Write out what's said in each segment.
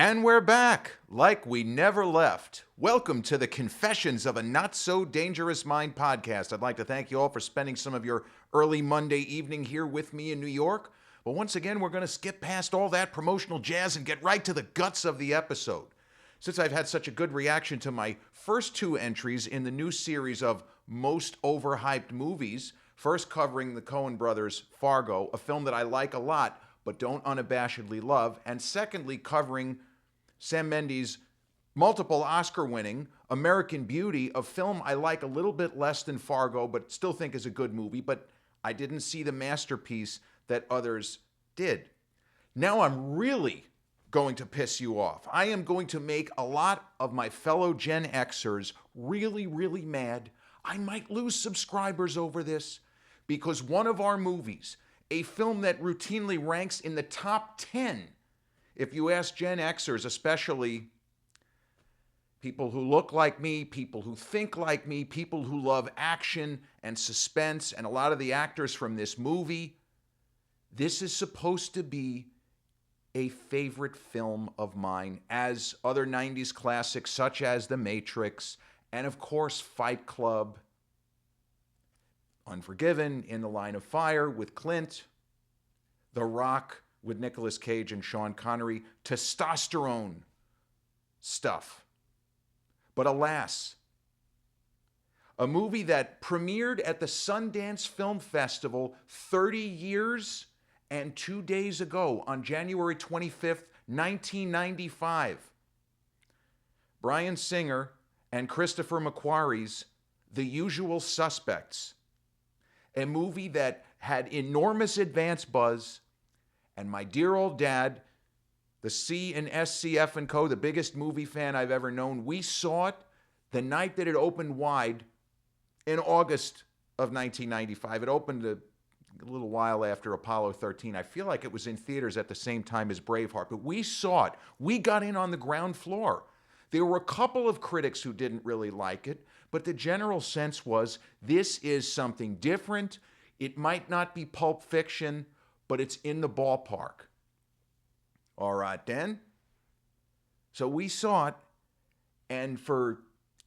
And we're back, like we never left. Welcome to the Confessions of a Not So Dangerous Mind podcast. I'd like to thank you all for spending some of your early Monday evening here with me in New York. But once again, we're going to skip past all that promotional jazz and get right to the guts of the episode. Since I've had such a good reaction to my first two entries in the new series of Most Overhyped Movies, first covering the Coen brothers' Fargo, a film that I like a lot but don't unabashedly love, and secondly covering Sam Mendes' multiple Oscar-winning American Beauty, a film I like a little bit less than Fargo, but still think is a good movie, but I didn't see the masterpiece that others did. Now I'm really going to piss you off. I am going to make a lot of my fellow Gen Xers really, really mad. I might lose subscribers over this because one of our movies, a film that routinely ranks in the top 10, if you ask Gen Xers, especially people who look like me, people who think like me, people who love action and suspense, and a lot of the actors from this movie, this is supposed to be a favorite film of mine, as other 90s classics such as The Matrix, and of course Fight Club, Unforgiven, In the Line of Fire with Clint, The Rock with Nicolas Cage and Sean Connery, testosterone stuff. But alas, a movie that premiered at the Sundance Film Festival 30 years and 2 days ago on January 25th, 1995. Bryan Singer and Christopher McQuarrie's The Usual Suspects, a movie that had enormous advance buzz, and my dear old dad, the C and SCF and Co., the biggest movie fan I've ever known, we saw it the night that it opened wide in August of 1995. It opened a little while after Apollo 13. I feel like it was in theaters at the same time as Braveheart, but we saw it. We got in on the ground floor. There were a couple of critics who didn't really like it, but the general sense was this is something different. It might not be Pulp Fiction, but it's in the ballpark. All right, then. So we saw it, and for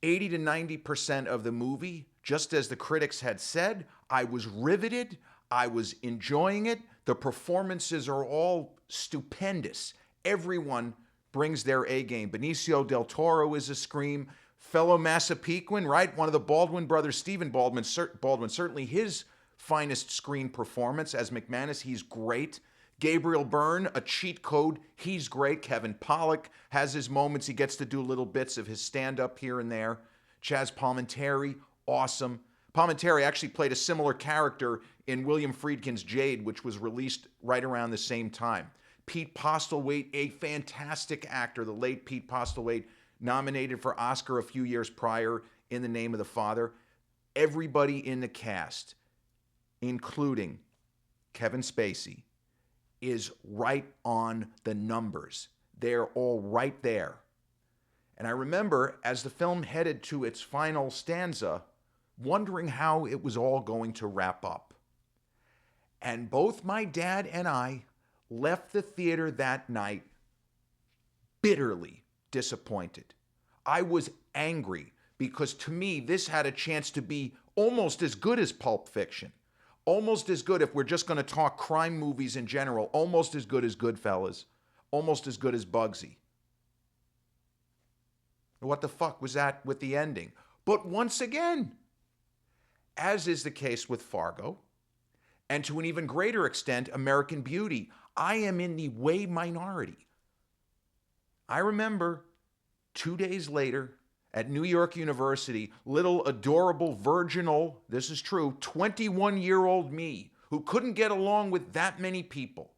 80 to 90% of the movie, just as the critics had said, I was riveted. I was enjoying it. The performances are all stupendous. Everyone brings their A game. Benicio del Toro is a scream. Fellow Massapequan, right? One of the Baldwin brothers, Stephen Baldwin, certainly his finest screen performance. As McManus, he's great. Gabriel Byrne, a cheat code, he's great. Kevin Pollak has his moments. He gets to do little bits of his stand-up here and there. Chaz Palminteri, awesome. Palminteri actually played a similar character in William Friedkin's Jade, which was released right around the same time. Pete Postlethwaite, a fantastic actor, the late Pete Postlethwaite, nominated for Oscar a few years prior in The Name of the Father. Everybody in the cast, including Kevin Spacey, is right on the numbers. They're all right there. And I remember, as the film headed to its final stanza, wondering how it was all going to wrap up. And both my dad and I left the theater that night bitterly disappointed. I was angry because to me, this had a chance to be almost as good as Pulp Fiction. Almost as good, if we're just going to talk crime movies in general, almost as good as Goodfellas, almost as good as Bugsy. What the fuck was that with the ending? But once again, as is the case with Fargo, and to an even greater extent, American Beauty, I am in the way minority. I remember 2 days later at New York University, little adorable virginal, this is true, 21-year-old me, who couldn't get along with that many people.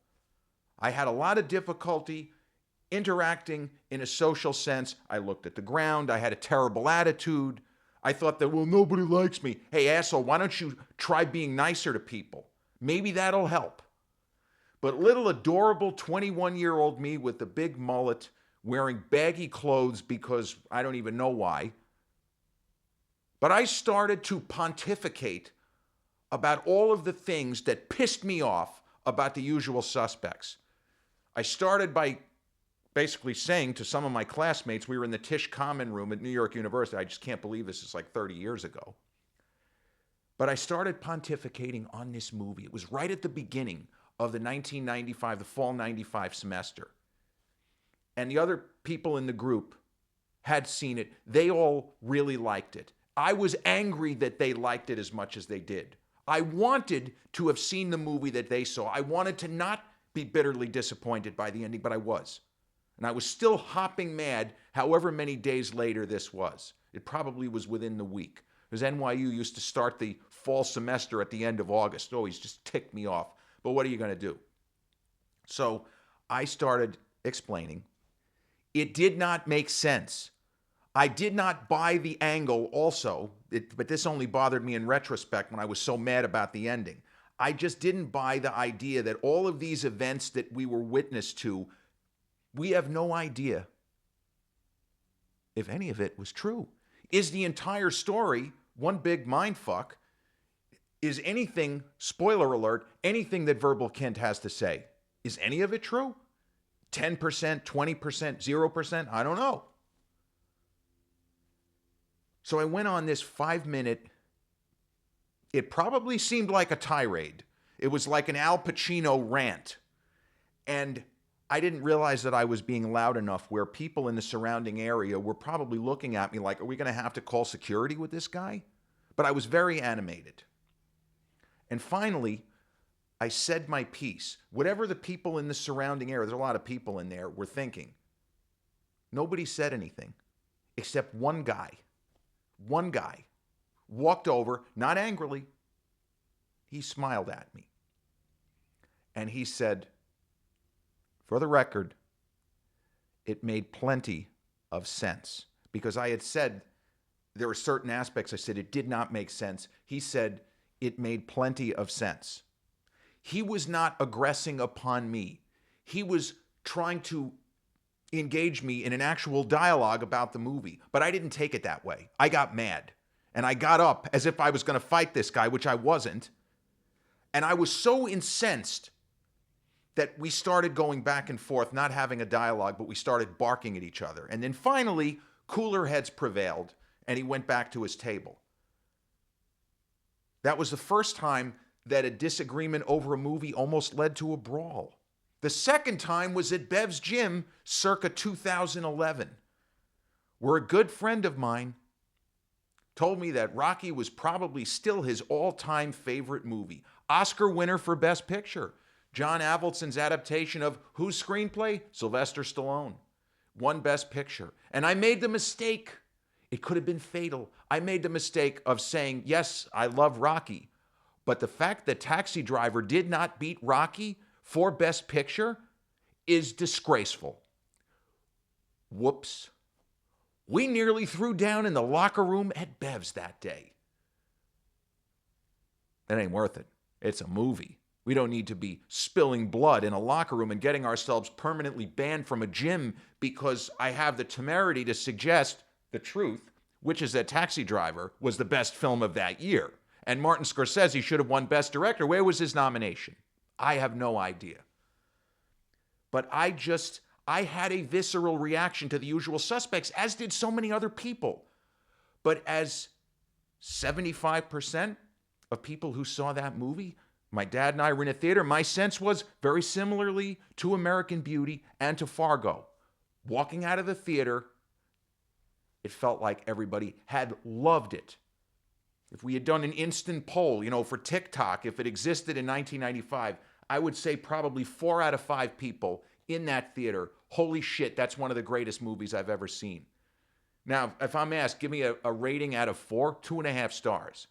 I had a lot of difficulty interacting in a social sense. I looked at the ground. I had a terrible attitude. I thought that, well, nobody likes me. Hey, asshole, why don't you try being nicer to people? Maybe that'll help. But little adorable 21-year-old me with the big mullet, wearing baggy clothes because I don't even know why. But I started to pontificate about all of the things that pissed me off about The Usual Suspects. I started by basically saying to some of my classmates, we were in the Tisch Common Room at New York University. I just can't believe this is like 30 years ago. But I started pontificating on this movie. It was right at the beginning of the 1995, the fall 95 semester. And the other people in the group had seen it. They all really liked it. I was angry that they liked it as much as they did. I wanted to have seen the movie that they saw. I wanted to not be bitterly disappointed by the ending, but I was. And I was still hopping mad however many days later this was. It probably was within the week. Because NYU used to start the fall semester at the end of August. It always just ticked me off. But what are you going to do? So I started explaining. It did not make sense. I did not buy the angle also, but this only bothered me in retrospect when I was so mad about the ending. I just didn't buy the idea that all of these events that we were witness to, we have no idea if any of it was true. Is the entire story one big mindfuck? Is anything, spoiler alert, anything that Verbal Kint has to say, is any of it true? 10%, 20%, 0%? I don't know. So I went on this 5-minute, it probably seemed like a tirade. It was like an Al Pacino rant. And I didn't realize that I was being loud enough where people in the surrounding area were probably looking at me like, are we going to have to call security with this guy? But I was very animated. And finally, I said my piece. Whatever the people in the surrounding area, there's a lot of people in there, were thinking. Nobody said anything except one guy. One guy walked over, not angrily. He smiled at me. And he said, for the record, it made plenty of sense. Because I had said there were certain aspects I said it did not make sense. He said it made plenty of sense. He was not aggressing upon me. He was trying to engage me in an actual dialogue about the movie. But I didn't take it that way. I got mad. And I got up as if I was going to fight this guy, which I wasn't. And I was so incensed that we started going back and forth, not having a dialogue, but we started barking at each other. And then finally, cooler heads prevailed, and he went back to his table. That was the first time that a disagreement over a movie almost led to a brawl. The second time was at Bev's gym circa 2011, where a good friend of mine told me that Rocky was probably still his all-time favorite movie. Oscar winner for Best Picture. John Avildsen's adaptation of whose screenplay? Sylvester Stallone. Won Best Picture. And I made the mistake. It could have been fatal. I made the mistake of saying, yes, I love Rocky. But the fact that Taxi Driver did not beat Rocky for Best Picture is disgraceful. Whoops. We nearly threw down in the locker room at Bev's that day. It ain't worth it. It's a movie. We don't need to be spilling blood in a locker room and getting ourselves permanently banned from a gym because I have the temerity to suggest the truth, which is that Taxi Driver was the best film of that year. And Martin Scorsese should have won Best Director. Where was his nomination? I have no idea. But I had a visceral reaction to The Usual Suspects, as did so many other people. But as 75% of people who saw that movie, my dad and I were in a theater, my sense was very similarly to American Beauty and to Fargo. Walking out of the theater, it felt like everybody had loved it. If we had done an instant poll, for TikTok, if it existed in 1995, I would say probably 4 out of 5 people in that theater, holy shit, that's one of the greatest movies I've ever seen. Now, if I'm asked, give me a rating out of 4, 2.5 stars.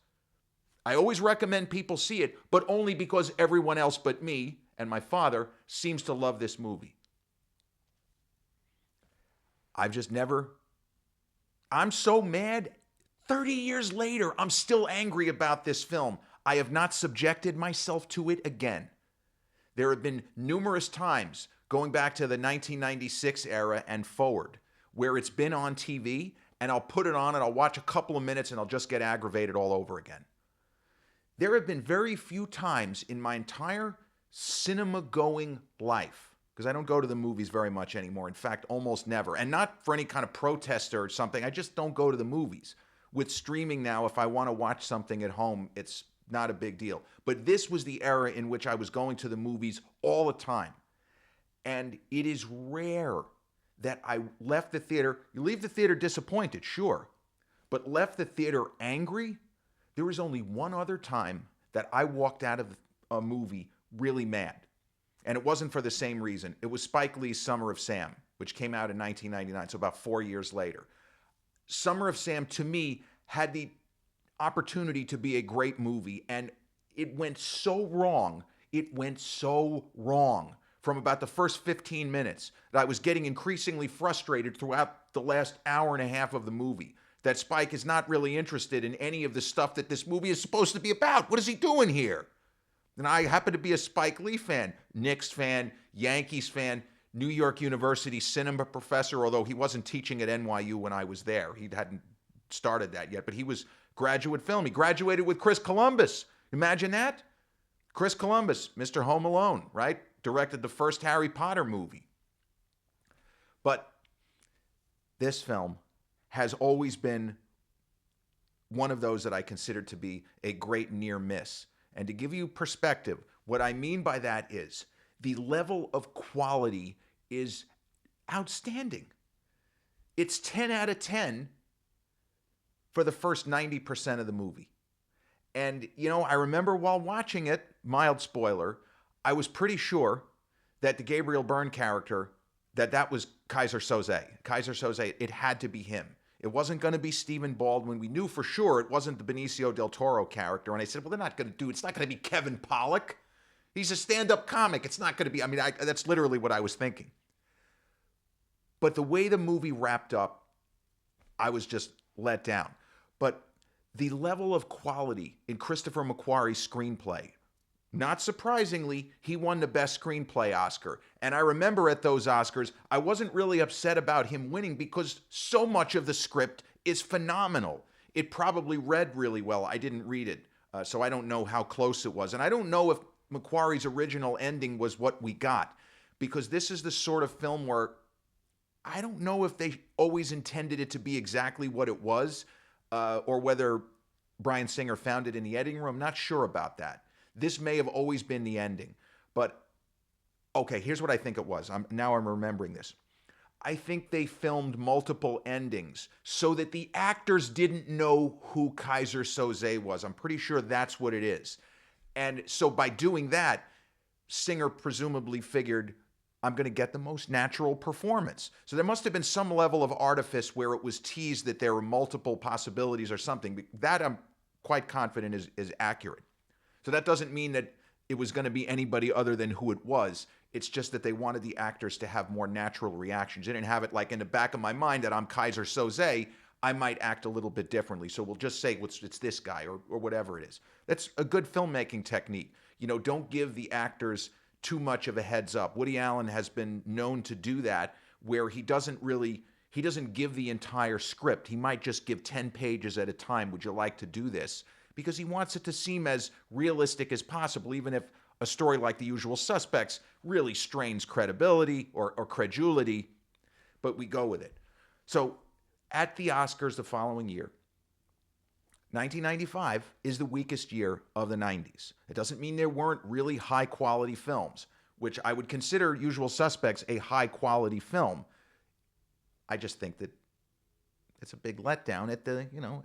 I always recommend people see it, but only because everyone else but me and my father seems to love this movie. I'm so mad. 30 years later, I'm still angry about this film. I have not subjected myself to it again. There have been numerous times, going back to the 1996 era and forward, where it's been on TV, and I'll put it on and I'll watch a couple of minutes and I'll just get aggravated all over again. There have been very few times in my entire cinema-going life because I don't go to the movies very much anymore. In fact, almost never. And not for any kind of protest or something. I just don't go to the movies. With streaming now, if I want to watch something at home, it's not a big deal. But this was the era in which I was going to the movies all the time. And it is rare that I left the theater. You leave the theater disappointed, sure, but left the theater angry. There was only one other time that I walked out of a movie really mad. And it wasn't for the same reason. It was Spike Lee's Summer of Sam, which came out in 1999, so about 4 years later. Summer of Sam, to me, had the opportunity to be a great movie, and it went so wrong. It went so wrong from about the first 15 minutes that I was getting increasingly frustrated throughout the last hour and a half of the movie, that Spike is not really interested in any of the stuff that this movie is supposed to be about. What is he doing here? And I happen to be a Spike Lee fan, Knicks fan, Yankees fan, New York University cinema professor, although he wasn't teaching at NYU when I was there. He hadn't started that yet, but he was graduate film. He graduated with Chris Columbus. Imagine that? Chris Columbus, Mr. Home Alone, right? Directed the first Harry Potter movie. But this film has always been one of those that I consider to be a great near miss. And to give you perspective, what I mean by that is the level of quality is outstanding. It's 10 out of 10 for the first 90% of the movie. And, you know, I remember while watching it, mild spoiler, I was pretty sure that the Gabriel Byrne character, that was Kaiser Soze. Kaiser Soze, it had to be him. It wasn't going to be Stephen Baldwin. We knew for sure it wasn't the Benicio del Toro character. And I said, well, they're not going to do it. It's not going to be Kevin Pollak. He's a stand-up comic. It's not going to be, that's literally what I was thinking. But the way the movie wrapped up, I was just let down. But the level of quality in Christopher McQuarrie's screenplay, not surprisingly, he won the Best Screenplay Oscar. And I remember at those Oscars, I wasn't really upset about him winning because so much of the script is phenomenal. It probably read really well. I didn't read it, so I don't know how close it was. And I don't know if McQuarrie's original ending was what we got, because this is the sort of film where I don't know if they always intended it to be exactly what it was, or whether Bryan Singer found it in the editing room. Not sure about that. This may have always been the ending. But, okay, here's what I think it was. Now I'm remembering this. I think they filmed multiple endings so that the actors didn't know who Kaiser Soze was. I'm pretty sure that's what it is. And so by doing that, Singer presumably figured, I'm going to get the most natural performance. So there must have been some level of artifice where it was teased that there were multiple possibilities or something. That I'm quite confident is accurate. So that doesn't mean that it was going to be anybody other than who it was. It's just that they wanted the actors to have more natural reactions. They didn't have it like in the back of my mind that I'm Kaiser Soze, I might act a little bit differently. So we'll just say it's this guy or whatever it is. That's a good filmmaking technique. You know, don't give the actors too much of a heads up. Woody Allen has been known to do that, where he doesn't give the entire script. He might just give 10 pages at a time. Would you like to do this? Because he wants it to seem as realistic as possible, even if a story like The Usual Suspects really strains credibility or credulity, but we go with it. So at the Oscars the following year, 1995 is the weakest year of the 90s. It doesn't mean there weren't really high-quality films, which I would consider Usual Suspects a high-quality film. I just think that it's a big letdown at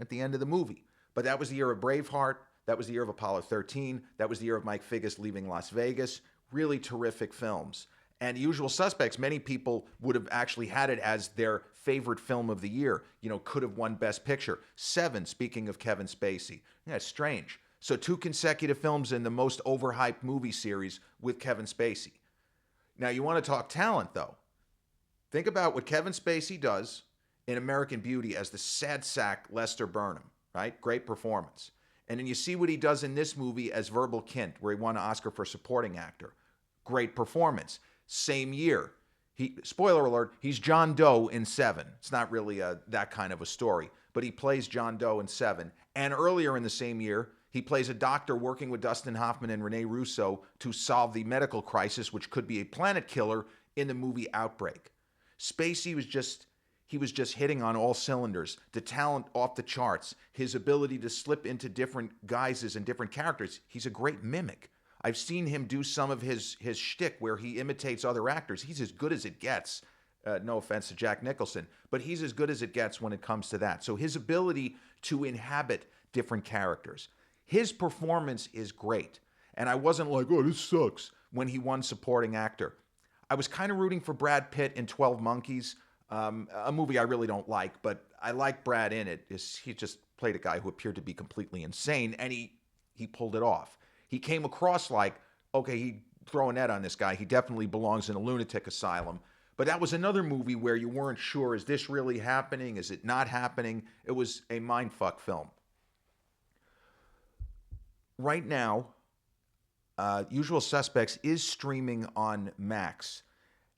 the end of the movie. But that was the year of Braveheart. That was the year of Apollo 13. That was the year of Mike Figgis leaving Las Vegas. Really terrific films. And Usual Suspects, many people would have actually had it as their favorite film of the year. You know, could have won Best Picture. Seven, speaking of Kevin Spacey. Yeah, it's strange. So 2 consecutive films in the most overhyped movie series with Kevin Spacey. Now, you want to talk talent, though. Think about what Kevin Spacey does in American Beauty as the sad sack Lester Burnham, right? Great performance. And then you see what he does in this movie as Verbal Kint, where he won an Oscar for supporting actor. Great performance. Same year. Spoiler alert, he's John Doe in Seven. It's not really that kind of a story, but he plays John Doe in Seven. And earlier in the same year, He plays a doctor working with Dustin Hoffman and Rene Russo to solve the medical crisis, which could be a planet killer in the movie Outbreak. Spacey he was just hitting on all cylinders. The talent off the charts, his ability to slip into different guises and different characters. He's a great mimic. I've seen him do some of his shtick where he imitates other actors. He's as good as it gets. No offense to Jack Nicholson, but he's as good as it gets when it comes to that. So his ability to inhabit different characters. His performance is great. And I wasn't like, oh, this sucks, when he won supporting actor. I was kind of rooting for Brad Pitt in 12 Monkeys, a movie I really don't like, but I like Brad in it. He just played a guy who appeared to be completely insane, and he pulled it off. He came across like, okay, he throw a net on this guy. He definitely belongs in a lunatic asylum. But that was another movie where you weren't sure, is this really happening? Is it not happening? It was a mindfuck film. Right now, Usual Suspects is streaming on Max.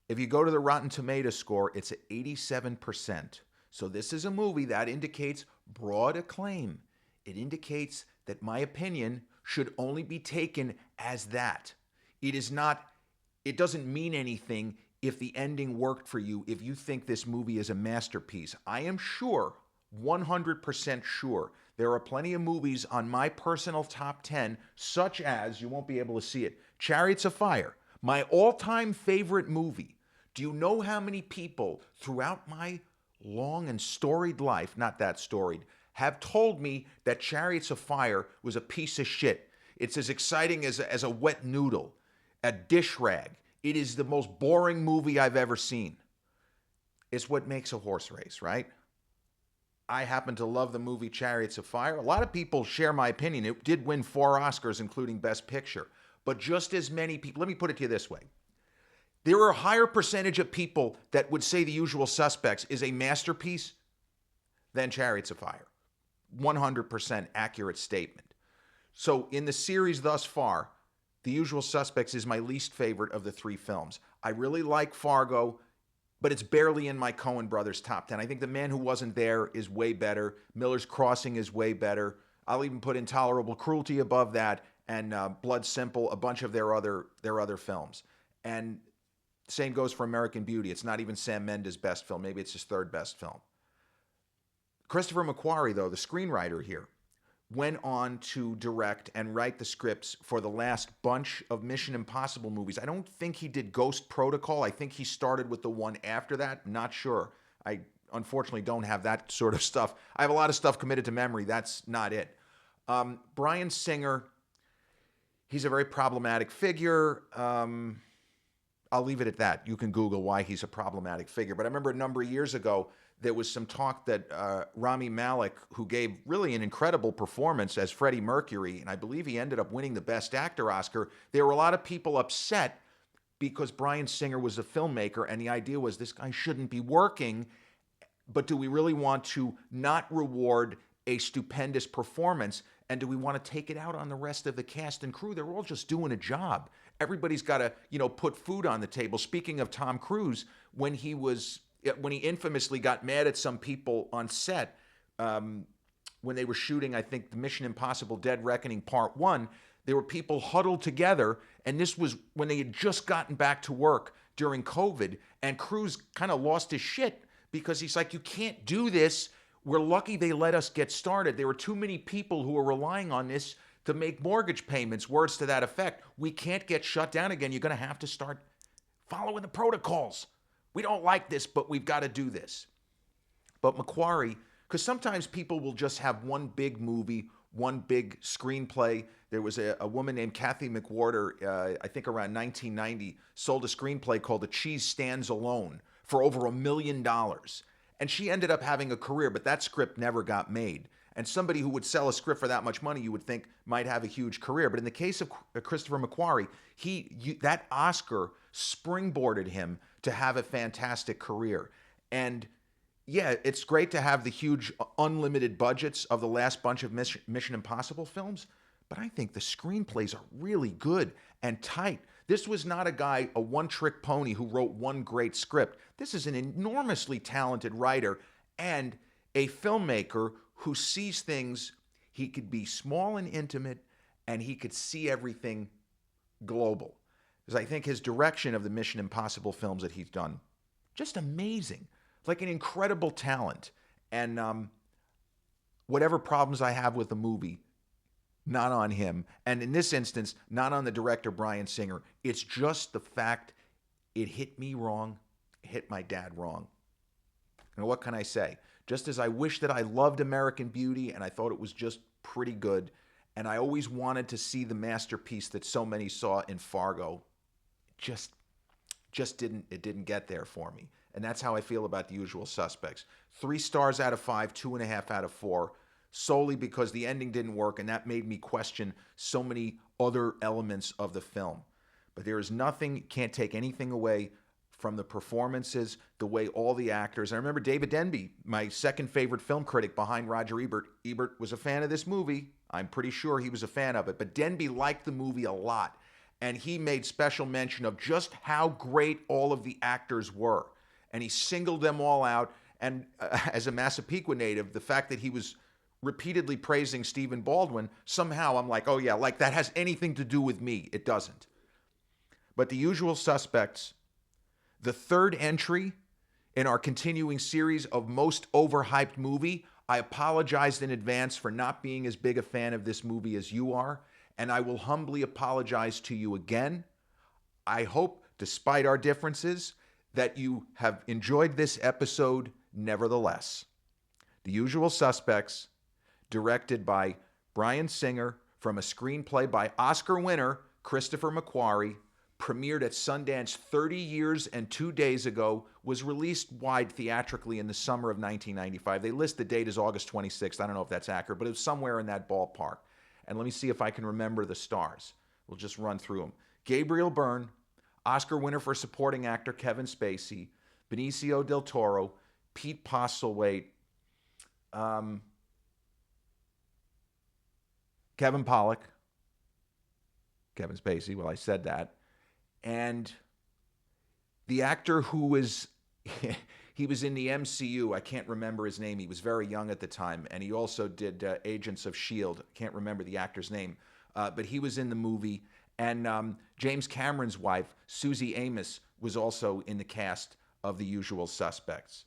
If you go to the Rotten Tomatoes score, it's at 87%. So this is a movie that indicates broad acclaim. It indicates that my opinion should only be taken as that. It doesn't mean anything if the ending worked for you, if you think this movie is a masterpiece. I am sure, 100% sure, there are plenty of movies on my personal top 10, such as, you won't be able to see it, Chariots of Fire, my all-time favorite movie. Do you know how many people throughout my long and storied life, not that storied, have told me that Chariots of Fire was a piece of shit? It's as exciting as a wet noodle, a dish rag. It is the most boring movie I've ever seen. It's what makes a horse race, right? I happen to love the movie Chariots of Fire. A lot of people share my opinion. It did win 4 Oscars, including Best Picture. But just as many people, let me put it to you this way. There are a higher percentage of people that would say The Usual Suspects is a masterpiece than Chariots of Fire. 100% accurate statement. So in the series thus far, The Usual Suspects is my least favorite of the 3 films. I really like Fargo, but it's barely in my Coen brothers top 10. I think The Man Who Wasn't There is way better. Miller's Crossing is way better. I'll even put Intolerable Cruelty above that, and Blood Simple, a bunch of their other films. And same goes for American Beauty. It's not even Sam Mendes' best film. Maybe it's his 3rd best film. Christopher McQuarrie, though, the screenwriter here, went on to direct and write the scripts for the last bunch of Mission Impossible movies. I don't think he did Ghost Protocol. I think he started with the one after that. Not sure. I unfortunately don't have that sort of stuff. I have a lot of stuff committed to memory. That's not it. Bryan Singer, he's a very problematic figure. I'll leave it at that. You can Google why he's a problematic figure. But I remember a number of years ago, there was some talk that Rami Malek, who gave really an incredible performance as Freddie Mercury, and I believe he ended up winning the Best Actor Oscar, there were a lot of people upset because Bryan Singer was a filmmaker, and the idea was this guy shouldn't be working, but do we really want to not reward a stupendous performance, and do we want to take it out on the rest of the cast and crew? They're all just doing a job. Everybody's got to, put food on the table. Speaking of Tom Cruise, when he infamously got mad at some people on set when they were shooting, I think, the Mission Impossible Dead Reckoning Part 1, there were people huddled together, and this was when they had just gotten back to work during COVID, and Cruise kind of lost his shit because he's like, you can't do this. We're lucky they let us get started. There were too many people who were relying on this to make mortgage payments, words to that effect. We can't get shut down again. You're going to have to start following the protocols. We don't like this, but we've got to do this. But McQuarrie, because sometimes people will just have one big movie, one big screenplay. There was a woman named Kathy McWhorter, I think around 1990, sold a screenplay called The Cheese Stands Alone for over $1 million. And she ended up having a career, but that script never got made. And somebody who would sell a script for that much money, you would think might have a huge career. But in the case of Christopher McQuarrie, that Oscar springboarded him to have a fantastic career. And yeah, it's great to have the huge unlimited budgets of the last bunch of Mission Impossible films, but I think the screenplays are really good and tight. This was not a one-trick pony who wrote one great script. This is an enormously talented writer and a filmmaker who sees things He could be small and intimate, and he could see everything global. Because I think his direction of the Mission Impossible films that he's done, just amazing. Like an incredible talent. And whatever problems I have with the movie, not on him. And in this instance, not on the director, Bryan Singer. It's just the fact it hit me wrong, hit my dad wrong. And what can I say? Just as I wish that I loved American Beauty and I thought it was just pretty good, and I always wanted to see the masterpiece that so many saw in Fargo, just didn't get there for me. And that's how I feel about The Usual Suspects. 3 stars out of 5, 2.5 out of 4, solely because the ending didn't work, and that made me question so many other elements of the film. But there is nothing, can't take anything away from the performances, the way all the actors. I remember David Denby, my second favorite film critic behind Roger Ebert. Ebert was a fan of this movie. I'm pretty sure he was a fan of it. But Denby liked the movie a lot. And he made special mention of just how great all of the actors were. And he singled them all out. And as a Massapequa native, the fact that he was repeatedly praising Stephen Baldwin, somehow I'm like, oh yeah, like that has anything to do with me. It doesn't. But The Usual Suspects, the third entry in our continuing series of most overhyped movie. I apologized in advance for not being as big a fan of this movie as you are, and I will humbly apologize to you again. I hope, despite our differences, that you have enjoyed this episode nevertheless. The Usual Suspects, directed by Bryan Singer, from a screenplay by Oscar winner Christopher McQuarrie, premiered at Sundance 30 years and 2 days ago, was released wide theatrically in the summer of 1995. They list the date as August 26th. I don't know if that's accurate, but it was somewhere in that ballpark. And let me see if I can remember the stars. We'll just run through them. Gabriel Byrne, Oscar winner for supporting actor Kevin Spacey, Benicio del Toro, Pete Postlethwaite, Kevin Pollak, Kevin Spacey, well, I said that. And the actor who was, he was in the MCU, I can't remember his name. He was very young at the time. And he also did Agents of S.H.I.E.L.D. Can't remember the actor's name. But he was in the movie. And James Cameron's wife, Susie Amos, was also in the cast of The Usual Suspects.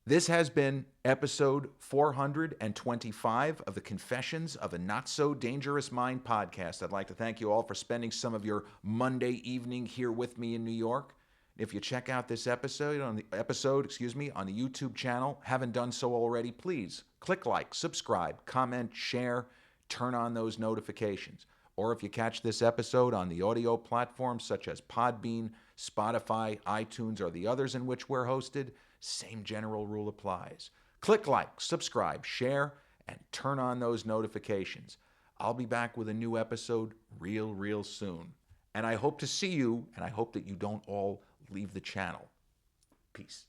This has been episode 425 of the Confessions of a Not So Dangerous Mind podcast. I'd like to thank you all for spending some of your Monday evening here with me in New York. If you check out this episode on the YouTube channel, haven't done so already, please click like, subscribe, comment, share, turn on those notifications. Or if you catch this episode on the audio platforms such as Podbean, Spotify, iTunes, or the others in which we're hosted, same general rule applies. Click like, subscribe, share, and turn on those notifications. I'll be back with a new episode real soon. And I hope to see you, and I hope that you don't all leave the channel. Peace.